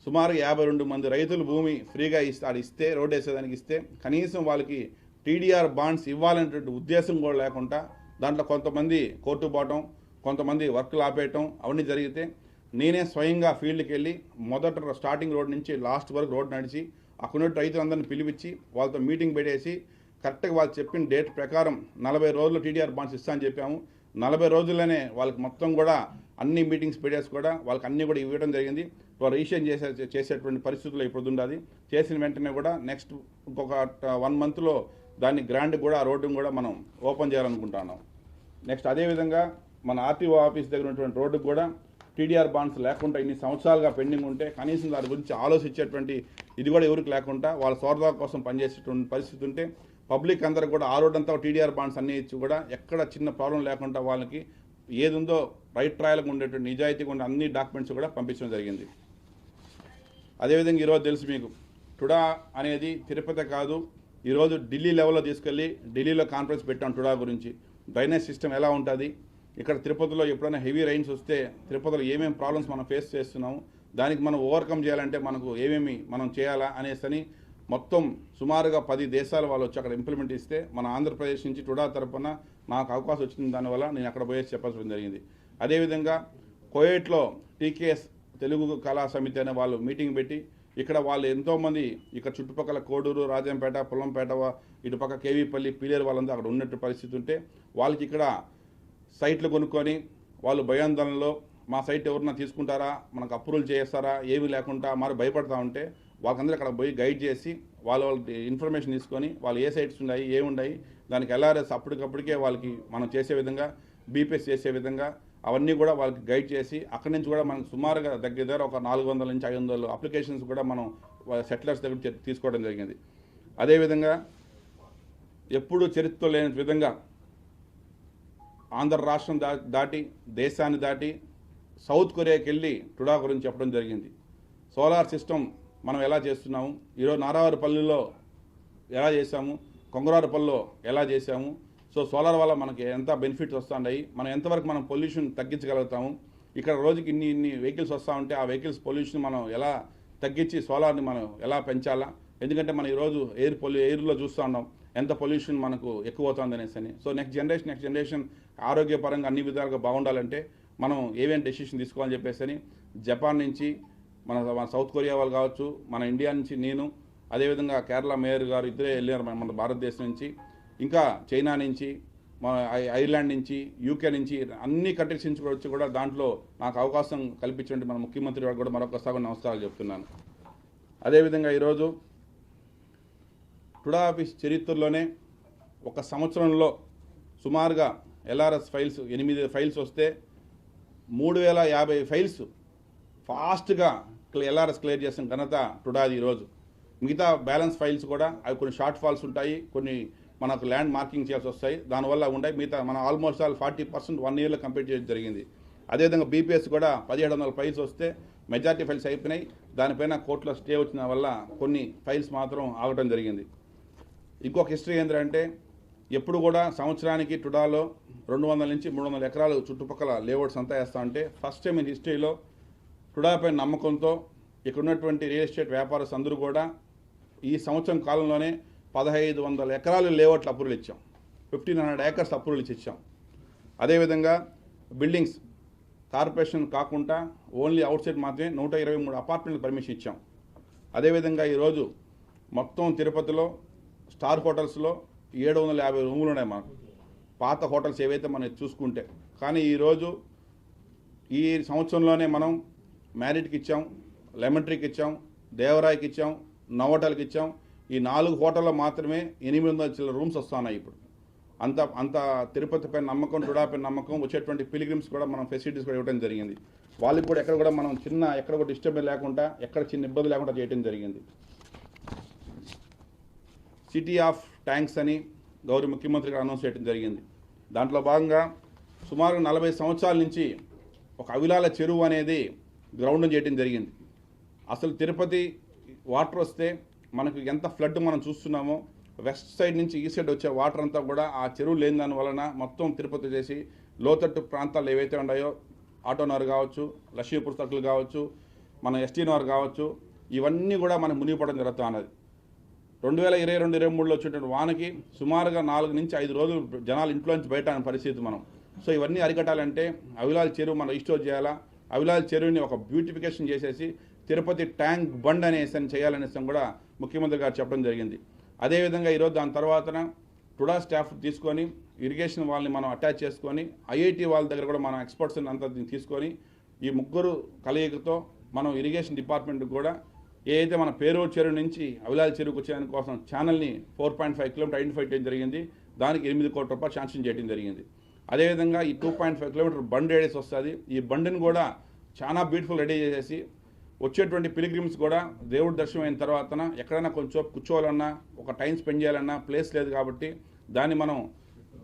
సుమారు 52 మంది రైతులు భూమి ఫ్రీగా ఇస్తే రోడ్డు వేసేదానికి ఇస్తే కనీసం వాళ్ళకి టీడీఆర్ బాండ్స్ ఇవ్వాలనేటువంటి ఉద్దేశం కూడా లేకుండా దాంట్లో కొంతమంది కోర్టు పోవటం, కొంతమంది వర్క్లు ఆపేయటం అవన్నీ జరిగితే నేనే స్వయంగా ఫీల్డ్కి వెళ్ళి మొదట స్టార్టింగ్ రోడ్ నుంచి లాస్ట్ వరకు రోడ్ నడిచి అక్కడ రైతులందరినీ పిలిపించి వాళ్ళతో మీటింగ్ పెట్టేసి కరెక్ట్గా వాళ్ళు చెప్పిన డేట్ ప్రకారం 40 రోజులు టీడీఆర్ బాండ్స్ ఇస్తామని చెప్పాము. 40 రోజుల్లోనే వాళ్ళకి మొత్తం కూడా అన్ని మీటింగ్స్ పెట్టేసి కూడా వాళ్ళకి అన్నీ కూడా ఇవ్వడం జరిగింది. వాళ్ళు రిజిస్ట్రేషన్ చేసేటువంటి పరిస్థితుల్లో ఇప్పుడు ఉండాలి. చేసిన వెంటనే కూడా నెక్స్ట్ ఇంకొక 1 మంత్లో దాన్ని గ్రాండ్ కూడా ఆ రోడ్డును కూడా మనం ఓపెన్ చేయాలనుకుంటున్నాం. నెక్స్ట్ అదేవిధంగా మన ఆర్టీఓ ఆఫీస్ దగ్గర ఉన్నటువంటి రోడ్డుకు కూడా టీడీఆర్ బాండ్స్ లేకుండా ఇన్ని సంవత్సరాలుగా పెండింగ్ ఉంటే కనీసం దాని గురించి ఆలోచించేటువంటి ఇది కూడా ఎవరికి లేకుండా వాళ్ళ స్వార్థాల కోసం పనిచేసేటువంటి పరిస్థితి ఉంటే పబ్లిక్ అందరూ కూడా ఆ రోడ్ అంతా టీడీఆర్ బాండ్స్ అన్ని ఇచ్చి కూడా ఎక్కడ చిన్న ప్రాబ్లం లేకుండా వాళ్ళకి ఏది ఉందో రైట్ ట్రయల్గా ఉండేటువంటి నిజాయితీగా ఉండే అన్ని డాక్యుమెంట్స్ కూడా పంపించడం జరిగింది. అదేవిధంగా ఈరోజు తెలుసు మీకు టుడా అనేది తిరుపతి కాదు, ఈరోజు ఢిల్లీ లెవెల్లో తీసుకెళ్ళి ఢిల్లీలో కాన్ఫరెన్స్ పెట్టాం టుడా గురించి. డ్రైనేజ్ సిస్టమ్ ఎలా ఉంటుంది, ఇక్కడ తిరుపతిలో ఎప్పుడైనా హెవీ రైన్స్ వస్తే తిరుపతిలో ఏమేమి ప్రాబ్లమ్స్ మనం ఫేస్ చేస్తున్నాము, దానికి మనం ఓవర్కమ్ చేయాలంటే మనకు ఏమేమి మనం చేయాలా అనేసి మొత్తం సుమారుగా 10 దేశాల వాళ్ళు వచ్చి అక్కడ ఇంప్లిమెంట్ ఇస్తే మన ఆంధ్రప్రదేశ్ నుంచి టుడా తరపున నాకు అవకాశం వచ్చింది. దానివల్ల నేను అక్కడ పోయేసి చెప్పాల్సి జరిగింది. అదేవిధంగా కోయేట్లో టీకేఎస్ తెలుగు కళా సమితి అనే వాళ్ళు మీటింగ్ పెట్టి ఇక్కడ వాళ్ళు ఎంతోమంది ఇక్కడ చుట్టుపక్కల కోడూరు, రాజంపేట, పొల్లంపేట, ఇటుపక్క కేవీపల్లి, పీలేరు వాళ్ళంతా అక్కడ ఉన్నట్టు పరిస్థితి ఉంటే వాళ్ళకి ఇక్కడ సైట్లు కొనుక్కొని వాళ్ళు భయాందోళనలో మా సైట్ ఎవరన్నా తీసుకుంటారా, మనకు అప్రూవల్ చేస్తారా ఏమీ లేకుండా మరి భయపడతా ఉంటే వాళ్ళందరూ అక్కడ పోయి గైడ్ చేసి వాళ్ళ ఇన్ఫర్మేషన్ తీసుకొని వాళ్ళు ఏ సైట్స్ ఉన్నాయి ఏమున్నాయి దానికి ఎల్ఆర్ఎస్ అప్పటికప్పటికే వాళ్ళకి మనం చేసే విధంగా బీపీఎస్ చేసే విధంగా అవన్నీ కూడా వాళ్ళకి గైడ్ చేసి అక్కడి నుంచి కూడా మనకు సుమారుగా దగ్గర ఒక 400 నుంచి 500 అప్లికేషన్స్ కూడా మనం సెటిలర్స్ దగ్గర తీసుకోవడం జరిగింది. అదేవిధంగా ఎప్పుడూ చరిత్రలో లేని విధంగా ఆంధ్ర రాష్ట్రం దాటి దేశాన్ని దాటి సౌత్ కొరియాకి వెళ్ళి టుడా గురించి చెప్పడం జరిగింది. సోలార్ సిస్టమ్ మనం ఎలా చేస్తున్నాము, ఈరోజు నారావారిపల్లిలో ఎలా చేశాము, కొంగరారుపల్లిలో ఎలా చేశాము. సో సోలార్ వల్ల మనకి ఎంత బెనిఫిట్స్ వస్తున్నాయి, మనం ఎంతవరకు మనం పొల్యూషన్ తగ్గించగలుగుతాము, ఇక్కడ రోజుకి ఇన్ని వెహికల్స్ వస్తూ ఉంటే ఆ వెహికల్స్ పొల్యూషన్ మనం ఎలా తగ్గించి సోలార్ని మనం ఎలా పెంచాలా. ఎందుకంటే మనం ఈరోజు ఎయిర్లో చూస్తూ ఉన్నాం ఎంత పొల్యూషన్ మనకు ఎక్కువ అవుతుంది అనేసి. సో నెక్స్ట్ జనరేషన్ ఆరోగ్యపరంగా అన్ని విధాలుగా బాగుండాలంటే మనం ఏమేమి డెసిషన్ తీసుకోవాలని చెప్పేసి జపాన్ నుంచి మన సౌత్ కొరియా వాళ్ళు కావచ్చు, మన ఇండియా నుంచి నేను, అదేవిధంగా కేరళ మేయర్ గారు ఇద్దరే వెళ్ళారు మన భారతదేశం నుంచి, ఇంకా చైనా నుంచి, మన ఐర్లాండ్ నుంచి, యూకే నుంచి అన్ని కంట్రీస్ నుంచి కూడా వచ్చి కూడా దాంట్లో నాకు అవకాశం కల్పించినట్టు మన ముఖ్యమంత్రి గారు కూడా మరొకసారి నమస్కారాలు చెప్తున్నాను. అదేవిధంగా ఈరోజు టుడా ఆఫీస్ చరిత్రలోనే ఒక సంవత్సరంలో సుమారుగా ఎల్ఆర్ఎస్ ఫైల్స్ 8 ఫైల్స్ వస్తే 3050 ఫైల్స్ ఫాస్ట్గా ఎల్ఆర్ఎస్ క్లియర్ చేసిన ఘనత టుడాది. ఈరోజు మిగతా బ్యాలెన్స్ ఫైల్స్ కూడా అవి కొన్ని షార్ట్ ఫాల్స్ ఉంటాయి, కొన్ని మనకు ల్యాండ్ మార్కింగ్ చేయాల్సి వస్తాయి, దానివల్ల ఉంటాయి. మిగతా మన ఆల్మోస్ట్ 40% 1 ఇయర్లో కంప్లీట్ చేయడం జరిగింది. అదేవిధంగా బీపీఎస్ కూడా 1700 ఫైల్స్ వస్తే మెజార్టీ ఫైల్స్ అయిపోయినాయి. దానిపైన కోర్టులో స్టే వచ్చిన వల్ల కొన్ని ఫైల్స్ మాత్రం ఆగటం జరిగింది. ఇంకొక హిస్టరీ ఏంటంటే ఎప్పుడు కూడా సంవత్సరానికి టుడాలో 200 నుంచి 300 ఎకరాలు చుట్టుపక్కల లేఅవుట్స్ అంతా వేస్తా ఉంటే ఫస్ట్ టైం ఇన్ హిస్టరీలో టుడాపై నమ్మకంతో ఇక్కడ ఉన్నటువంటి రియల్ ఎస్టేట్ వ్యాపారస్ అందరూ కూడా ఈ సంవత్సరం కాలంలోనే 1500 ఎకరాలు లేఅవుట్లు అప్రూవల్ ఇచ్చాం, 1500 ఏకర్స్ అప్రూవల్ ఇచ్చాం. అదేవిధంగా బిల్డింగ్స్ కార్పొరేషన్ కాకుండా ఓన్లీ అవుట్ సైడ్ మాత్రమే 123 అపార్ట్మెంట్లు పర్మిషన్ ఇచ్చాం. అదేవిధంగా ఈరోజు మొత్తం తిరుపతిలో స్టార్ హోటల్స్లో 750 రూములు ఉన్నాయి మనకు, పాత హోటల్స్ ఏవైతే మనం చూసుకుంటే. కానీ ఈరోజు ఈ సంవత్సరంలోనే మనం మ్యారిట్కి ఇచ్చాం, లెమన్ ట్రీకి ఇచ్చాం, దేవరాయికి ఇచ్చాం, నవోటల్కి ఇచ్చాం. ఈ 4 హోటల్లో మాత్రమే 800 చిల్లర రూమ్స్ వస్తున్నాయి. ఇప్పుడు అంత తిరుపతిపై నమ్మకం, టుడాపై నమ్మకం, వచ్చేటువంటి పిలిగ్రిమ్స్ కూడా మనం ఫెసిలిటీస్ కూడా ఇవ్వడం జరిగింది. వాళ్ళకి కూడా ఎక్కడ కూడా మనం ఎక్కడ కూడా డిస్టర్బెన్స్ లేకుండా, ఎక్కడ చిన్న ఇబ్బంది లేకుండా చేయడం జరిగింది. సిటీ ఆఫ్ ట్యాంక్స్ అని గౌరవ ముఖ్యమంత్రి గారు అనౌన్స్ చేయడం జరిగింది. దాంట్లో భాగంగా సుమారు 40 సంవత్సరాల నుంచి ఒక అవిలాల చెరువు అనేది గ్రౌండ్ చేయడం జరిగింది. అసలు తిరుపతి వాటర్ వస్తే మనకు ఎంత ఫ్లడ్ మనం చూస్తున్నామో వెస్ట్ సైడ్ నుంచి ఈస్ట్ సైడ్ వచ్చే వాటర్ అంతా కూడా ఆ చెరువు లేని దాని వలన మొత్తం తిరుపతి చేసి లోతట్టు ప్రాంతాలు ఏవైతే ఉన్నాయో ఆటోనగర్ కావచ్చు, లక్ష్మీపూర్ సర్కిల్ కావచ్చు, మన ఎస్టీ నగర్ కావచ్చు, ఇవన్నీ కూడా మనకు మునిగిపోవడం జరుగుతూ ఉన్నది. 2022-23లో వచ్చేటువంటి వానకి సుమారుగా 4 నుంచి 5 రోజులు జనాలు ఇంట్లోంచి బయట అనే పరిస్థితి మనం. సో ఇవన్నీ అరికట్టాలంటే అవిలాల్ చెరువు మనం రిస్టోర్ చేయాలా. అవిలాల్ చెరువుని ఒక బ్యూటిఫికేషన్ చేసేసి తిరుపతి ట్యాంక్ బండ్ అనేసి చేయాలనేసి కూడా ముఖ్యమంత్రి గారు చెప్పడం జరిగింది. అదేవిధంగా ఈరోజు దాని తర్వాతన టుడా స్టాఫ్ తీసుకొని ఇరిగేషన్ వాళ్ళని మనం అటాచ్ చేసుకొని ఐఐటి వాళ్ళ దగ్గర కూడా మనం ఎక్స్పర్ట్స్ అంతా తీసుకొని ఈ ముగ్గురు కలయికతో మనం ఇరిగేషన్ డిపార్ట్మెంట్ కూడా ఏదైతే మన పేరూరు చెరువు నుంచి అవిలాల్ చెరువుకు వచ్చేదాని కోసం ఛానల్ని 4.5 కిలోమీటర్ ఐడెంటిఫై చేయడం జరిగింది. దానికి 8 కోట్ల రూపాయలు శాంక్షన్ చేయడం జరిగింది. అదేవిధంగా ఈ 2.5 కిలోమీటర్ బండ్ రేడియస్ వస్తుంది. ఈ బండిని కూడా చాలా బ్యూటిఫుల్ రెడీ చేసేసి వచ్చేటువంటి పిలిగ్రిమ్స్ కూడా దేవుడి దర్శనం అయిన తర్వాత ఎక్కడైనా కొంచెం కూర్చోవాలన్నా ఒక టైం స్పెండ్ చేయాలన్నా ప్లేస్ లేదు కాబట్టి దాన్ని మనం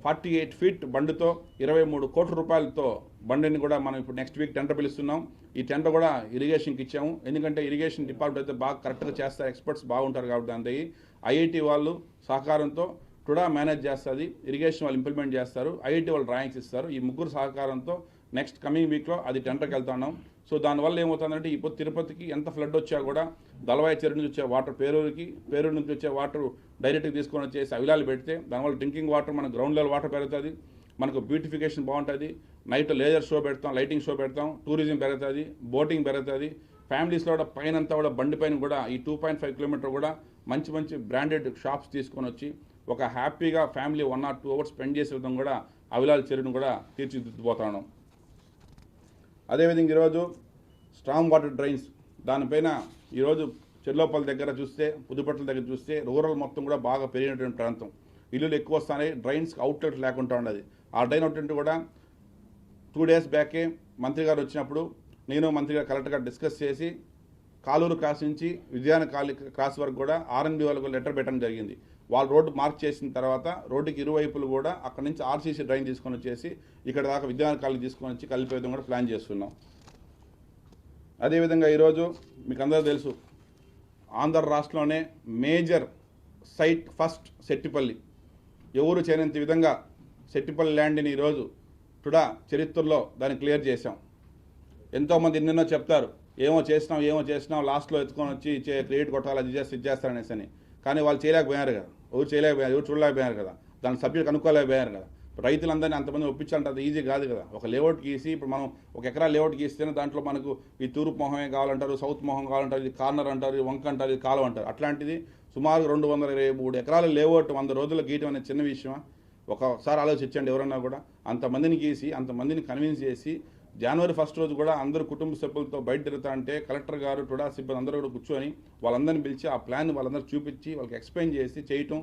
48 ఫీట్ బండితో 23 కోట్ల రూపాయలతో బండిని కూడా మనం ఇప్పుడు నెక్స్ట్ వీక్ టెండర్ పిలుస్తున్నాం. ఈ టెండర్ కూడా ఇరిగేషన్కి ఇచ్చాము. ఎందుకంటే ఇరిగేషన్ డిపార్ట్మెంట్ అయితే బాగా కరెక్ట్గా చేస్తారు, ఎక్స్పర్ట్స్ బాగుంటారు కాబట్టి దాంతో ఐఐటి వాళ్ళు సహకారంతో టుడా మేనేజ్ చేస్తుంది, ఇరిగేషన్ వాళ్ళు ఇంప్లిమెంట్ చేస్తారు, ఐఐటి వాళ్ళు డ్రాయింగ్స్ ఇస్తారు. ఈ ముగ్గురు సహకారంతో నెక్స్ట్ కమింగ్ వీక్లో అది టెండర్కి వెళ్తున్నాం. సో దానివల్ల ఏమవుతుందంటే ఇప్పుడు తిరుపతికి ఎంత ఫ్లడ్ వచ్చా కూడా దళవాయి చెరువు నుంచి వచ్చే వాటర్ పేరూరు నుంచి వచ్చే వాటర్ డైరెక్ట్గా తీసుకొని వచ్చేసి అవిలాలు పెడితే దానివల్ల డ్రింకింగ్ వాటర్ మన గ్రౌండ్ లెవెల్ వాటర్ పెరుగుతుంది, మనకు బ్యూటిఫికేషన్ బాగుంటుంది, నైట్ లేజర్ షో పెడతాం, లైటింగ్ షో పెడతాం, టూరిజం పెరుగుతుంది, బోటింగ్ పెరుగుతుంది. ఫ్యామిలీస్లో కూడా పైన అంతా కూడా బండి పైన కూడా ఈ 2.5 కిలోమీటర్ కూడా మంచి మంచి బ్రాండెడ్ షాప్స్ తీసుకొని వచ్చి ఒక హ్యాపీగా ఫ్యామిలీ 1 or 2 అవర్స్ స్పెండ్ చేసే విధంగా కూడా అవిలాల్ చెరువును కూడా తీర్చిదిద్దుపోతాను. అదేవిధంగా ఈరోజు స్ట్రాంగ్ వాటర్ డ్రైన్స్ దానిపైన ఈరోజు చెర్లోపల్లి దగ్గర చూస్తే, పుదుపట్ల దగ్గర చూస్తే రూరల్ మొత్తం కూడా బాగా పెరిగినటువంటి ప్రాంతం, ఇల్లులు ఎక్కువ వస్తాయి, డ్రైన్స్ అవుట్లెట్ లేకుండా ఉండదు. ఆ డ్రైన్ అవుట్లెట్ కూడా 2 days బ్యాకే మంత్రి గారు వచ్చినప్పుడు నేను మంత్రి గారు కలెక్టర్గా డిస్కస్ చేసి కాలూరు క్రాస్ నుంచి విజయాన క్రాస్ వరకు కూడా ఆర్ఎన్బి వాళ్ళకు లెటర్ పెట్టడం జరిగింది. వాళ్ళు రోడ్డు మార్క్ చేసిన తర్వాత రోడ్డుకి ఇరువైపులు కూడా అక్కడ నుంచి ఆర్సీసీ డ్రైన్ తీసుకొని వచ్చేసి ఇక్కడ దాకా విద్యాన కాలేజీ తీసుకొని వచ్చి కలిపే విధంగా కూడా ప్లాన్ చేస్తున్నాం. అదేవిధంగా ఈరోజు మీకు అందరూ తెలుసు ఆంధ్ర రాష్ట్రంలోనే మేజర్ సైట్ ఫస్ట్ సెట్టిపల్లి, ఎవరు చేయనంత విధంగా సెట్టిపల్లి ల్యాండ్ని ఈరోజు టుడా చరిత్రలో దాన్ని క్లియర్ చేశాం. ఎంతోమంది ఎన్నెన్నో చెప్తారు, ఏమో చేసినాం లాస్ట్లో ఎత్తుకొని వచ్చి క్రెడిట్ కొట్టాలి, అది చేస్తే ఇది చేస్తారనేసి అని. కానీ వాళ్ళు చేయలేకపోయారు కదా, ఎవరు చూడలేకపోయారు కదా, దాని సబ్జెక్ట్ కనుక్కోలేకపోయారు కదా. రైతులందరినీ అంతమంది ఒప్పించాలంటే అది ఈజీ కాదు కదా. ఒక లేఅవుట్ గీసి ఇప్పుడు మనం 1 ఎకరా లేఅవుట్ గీస్తేనే దాంట్లో మనకు ఈ తూర్పు మొహమే కావాలంటారు, సౌత్ మొహం కావాలంటారు, ఇది కార్నర్ అంటారు, ఇది వంక అంటారు, ఇది కాలువ అంటారు. అట్లాంటిది సుమారు 223 ఎకరాల లేఅవుట్ 100 రోజుల్లో గీయటం అనేది చిన్న విషయమా? ఒకసారి ఆలోచించండి ఎవరన్నా కూడా. అంతమందిని గీసి అంతమందిని కన్విన్స్ చేసి జనవరి 1 రోజు కూడా అందరూ కుటుంబ సభ్యులతో బయట తిరుగుతా అంటే కలెక్టర్ గారు టుడా సిబ్బంది అందరూ కూడా కూర్చొని వాళ్ళందరినీ పిలిచి ఆ ప్లాన్ వాళ్ళందరూ చూపించి వాళ్ళకి ఎక్స్ప్లెయిన్ చేసి చేయటం,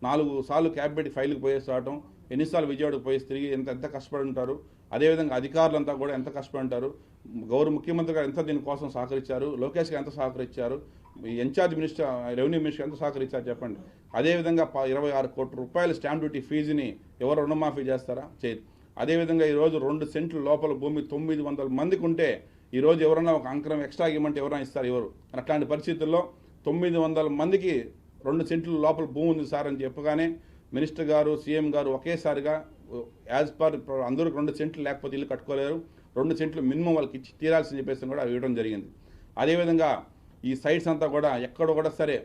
4 సార్లు క్యాబినెట్ ఫైల్కి పోయేసి రావటం, ఎన్నిసార్లు విజయవాడకు పోయేసి తిరిగి ఎంత కష్టపడి ఉంటారు. అదేవిధంగా అధికారులంతా కూడా ఎంత కష్టపడి ఉంటారు, గౌరవ ముఖ్యమంత్రి గారు ఎంత దీనికోసం సహకరించారు, లోకేష్ గారు ఎంత సహకరించారు, ఇన్ఛార్జ్ మినిస్టర్ రెవెన్యూ మినిస్టర్ ఎంత సహకరించారు చెప్పండి. అదేవిధంగా 26 కోట్ల రూపాయల స్టాంప్ డ్యూటీ ఫీజుని ఎవరు రుణమాఫీ చేస్తారా? చేయరు. అదేవిధంగా ఈరోజు 2 సెంట్లు లోపల భూమి 900 మందికి ఉంటే ఈరోజు ఎవరన్నా ఒక అంకరం ఎక్స్ట్రా ఇవ్వమంటే ఎవరైనా ఇస్తారు? ఎవరు? అట్లాంటి పరిస్థితుల్లో 900 మందికి 2 సెంట్లు లోపల భూమి ఉంది సార్ అని చెప్పగానే మినిస్టర్ గారు, సీఎం గారు ఒకేసారిగా యాజ్ పర్ అందరూ 2 సెంట్లు లేకపోతే ఇల్లు కట్టుకోలేరు, 2 సెంట్లు మినిమం వాళ్ళకి ఇచ్చి తీరాల్సింది చెప్పేసి కూడా ఇవ్వడం జరిగింది. అదేవిధంగా ఈ సైట్స్ అంతా కూడా ఎక్కడ కూడా సరే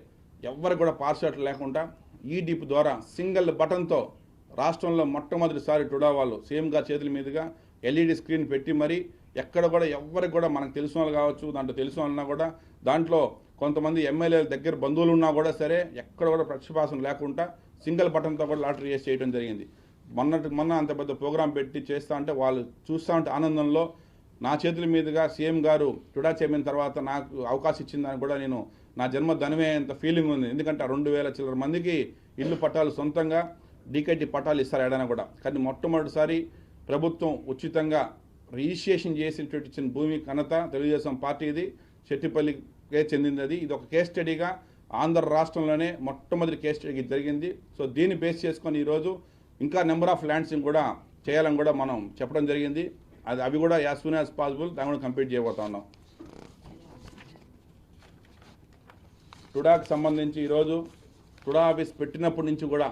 ఎవరికి కూడా పార్షాట్లు లేకుండా ఈ డిప్ ద్వారా సింగిల్ బటన్తో రాష్ట్రంలో మొట్టమొదటిసారి టుడా వాళ్ళు సీఎం గారి చేతుల మీదుగా ఎల్ఈడి స్క్రీన్ పెట్టి మరి ఎక్కడ కూడా ఎవరికి కూడా మనకు తెలిసిన వాళ్ళు కావచ్చు, దాంట్లో తెలిసిన వాళ్ళన్నా కూడా దాంట్లో కొంతమంది ఎమ్మెల్యేల దగ్గర బంధువులు ఉన్నా కూడా సరే ఎక్కడ కూడా పక్షపాతం లేకుండా సింగిల్ బటన్తో కూడా లాటరీ వేసి చేయడం జరిగింది. మొన్న అంత పెద్ద ప్రోగ్రాం పెట్టి చేస్తా అంటే వాళ్ళు చూస్తూ ఉంటే ఆనందంలో నా చేతుల మీదుగా సీఎం గారు టుడా చైర్మన్ తర్వాత నాకు అవకాశం ఇచ్చిందని కూడా నేను నా జన్మ ధనమే అంత ఫీలింగ్ ఉంది. ఎందుకంటే 2000 చిల్లర మందికి ఇల్లు పట్టాలు సొంతంగా డీకేటీ పట్టాలు ఇస్తారు ఏడైనా కూడా. కానీ మొట్టమొదటిసారి ప్రభుత్వం ఉచితంగా రిజిస్ట్రేషన్ చేసినటువంటి ఇచ్చిన భూమి ఘనత తెలుగుదేశం పార్టీది, చెట్టిపల్లికే చెందింది. అది ఇది ఒక కేస్ స్టడీగా ఆంధ్ర రాష్ట్రంలోనే మొట్టమొదటి కేస్ స్టడీ జరిగింది. సో దీన్ని బేస్ చేసుకొని ఈరోజు ఇంకా నెంబర్ ఆఫ్ ల్యాండ్స్ కూడా చేయాలని కూడా మనం చెప్పడం జరిగింది. అవి కూడా యాజ్ సూన్ యాజ్ పాసిబుల్ దాన్ని కూడా కంప్లీట్ చేయబోతా ఉన్నాం. టుడాకి సంబంధించి ఈరోజు టుడా ఆఫీస్ పెట్టినప్పటి నుంచి కూడా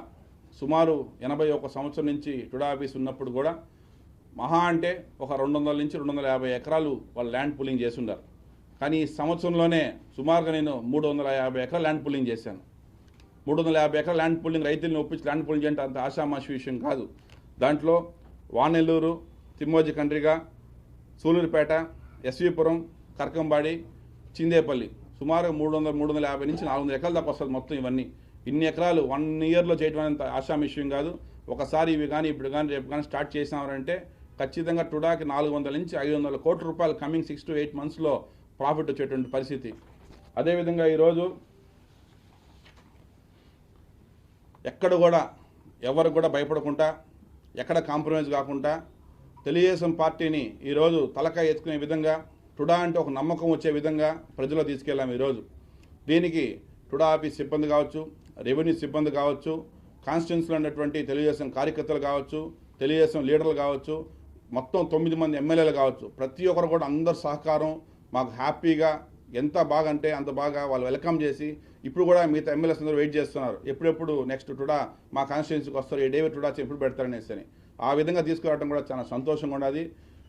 సుమారు 81 సంవత్సరం నుంచి టుడా ఆఫీస్ ఉన్నప్పుడు కూడా మహా అంటే ఒక 200 నుంచి 250 ఎకరాలు వాళ్ళు ల్యాండ్ పూలింగ్ చేసి ఉన్నారు. కానీ ఈ సంవత్సరంలోనే సుమారుగా నేను 350 ఎకరాలు ల్యాండ్ పూలింగ్ చేశాను. 350 ఎకరాల ల్యాండ్ పూలింగ్ రైతులను ఒప్పించి ల్యాండ్ పూలింగ్ అంటే అంత ఆషామాషి విషయం కాదు. దాంట్లో వానెల్లూరు, తిమ్మోజి కండ్రిగ, సూలూరుపేట, ఎస్వీపురం, కరకంబాడి, చిందేపల్లి సుమారు 350 నుంచి 400 ఎకరాల దాకా వస్తుంది మొత్తం. ఇవన్నీ ఇన్ని ఎకరాలు 1 ఇయర్లో చేయడం అంత ఆషామాషి విషయం కాదు. ఒకసారి ఇవి కానీ ఇప్పుడు కానీ రేపు కానీ స్టార్ట్ చేసినారంటే ఖచ్చితంగా టుడాకి 400 నుంచి 500 కోట్ల రూపాయలు కమింగ్ 6 to 8 మంత్స్లో ప్రాఫిట్ వచ్చేటువంటి పరిస్థితి. అదేవిధంగా ఈరోజు ఎక్కడ కూడా ఎవరు కూడా భయపడకుండా, ఎక్కడ కాంప్రమైజ్ కాకుండా తెలుగుదేశం పార్టీని ఈరోజు తలకాయ ఎత్తుకునే విధంగా, టుడా అంటే ఒక నమ్మకం వచ్చే విధంగా ప్రజల్లో తీసుకెళ్ళాము ఈరోజు. దీనికి టుడా ఆఫీస్ సిబ్బంది కావచ్చు, రెవెన్యూ సిబ్బంది కావచ్చు, కాన్స్టిట్యున్సీలో ఉన్నటువంటి తెలుగుదేశం కార్యకర్తలు కావచ్చు, తెలుగుదేశం లీడర్లు కావచ్చు, మొత్తం 9 మంది ఎమ్మెల్యేలు కావచ్చు, ప్రతి ఒక్కరు కూడా అందరు సహకారం మాకు హ్యాపీగా ఎంత బాగా అంటే అంత బాగా వాళ్ళు వెల్కమ్ చేసి ఇప్పుడు కూడా మిగతా ఎమ్మెల్యేస్ అందరూ వెయిట్ చేస్తున్నారు ఎప్పుడెప్పుడు నెక్స్ట్ టుడా మా కాన్స్టిట్యున్సీకి వస్తారు, ఏ డేవిడ్ టుడా ఎప్పుడు పెడతారనేసి అని. ఆ విధంగా తీసుకురావడం కూడా చాలా సంతోషంగా ఉన్నది.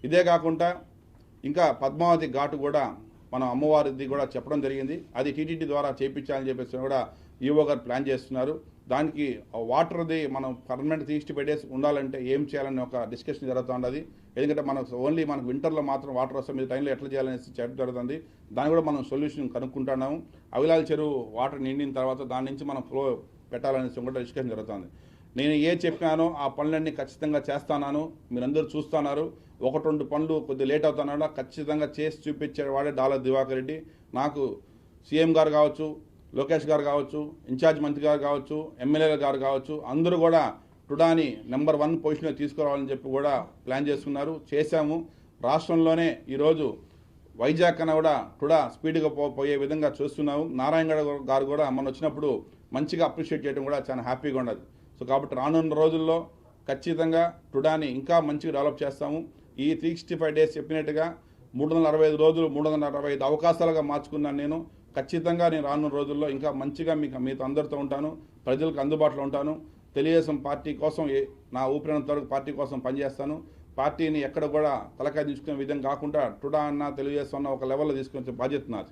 ఇదే కాకుండా ఇంకా పద్మావతి ఘాటు కూడా మనం అమ్మవారిది కూడా చెప్పడం జరిగింది. అది టీటీడీ ద్వారా చేయించాలని చెప్పేసి కూడా ఈవో గారు ప్లాన్ చేస్తున్నారు. దానికి వాటర్ది మనం పర్మనెంట్ 365 days ఉండాలంటే ఏం చేయాలని ఒక డిస్కషన్ జరుగుతుంది. ఎందుకంటే మనకు ఓన్లీ మనకు వింటర్లో మాత్రం వాటర్ వస్తే మీద టైంలో ఎట్లా చేయాలనేసి చెప్పడం జరుగుతుంది. దాన్ని కూడా మనం సొల్యూషన్ కనుక్కుంటున్నాము. అవిలాల చెరువు వాటర్ నిండిన తర్వాత దాని నుంచి మనం ఫ్లో పెట్టాలనేసి కూడా డిస్కషన్ జరుగుతుంది. నేను ఏ చెప్పానో ఆ పనులన్నీ ఖచ్చితంగా చేస్తాను. మీరందరూ చూస్తున్నారు. 1-2 పనులు కొద్దిగా లేట్ అవుతున్నాడో ఖచ్చితంగా చేసి చూపించేవాడే డాలర్ దివాకర్ రెడ్డి. నాకు సీఎం గారు కావచ్చు, లోకేష్ గారు కావచ్చు, ఇన్ఛార్జ్ మంత్రి గారు కావచ్చు, ఎమ్మెల్యేల గారు కావచ్చు, అందరూ కూడా టుడాని నెంబర్ 1 పొజిషన్లో తీసుకురావాలని చెప్పి కూడా ప్లాన్ చేసుకున్నారు. చేశాము. రాష్ట్రంలోనే ఈరోజు వైజాగ్ కన్నా కూడా టుడా స్పీడ్గా పోయే విధంగా చూస్తున్నాము. నారాయణ గారు కూడా మొన్న వచ్చినప్పుడు మంచిగా అప్రిషియేట్ చేయడం కూడా చాలా హ్యాపీగా ఉండదు. సో కాబట్టి రానున్న రోజుల్లో ఖచ్చితంగా టుడాని ఇంకా మంచిగా డెవలప్ చేస్తాము. ఈ 365 days చెప్పినట్టుగా 365 రోజులు 365 అవకాశాలుగా మార్చుకున్నాను నేను. ఖచ్చితంగా నేను రానున్న రోజుల్లో ఇంకా మంచిగా మీతో అందరితో ఉంటాను, ప్రజలకు అందుబాటులో ఉంటాను. తెలుగుదేశం పార్టీ కోసం నా ఊపిరినంత వరకు పార్టీ కోసం పనిచేస్తాను. పార్టీని ఎక్కడ కూడా తలకాయ దించుకునే విధంగా కాకుండా టుడా అన్న తెలుగుదేశం అన్న ఒక లెవెల్లో తీసుకునే బాధ్యత నాది.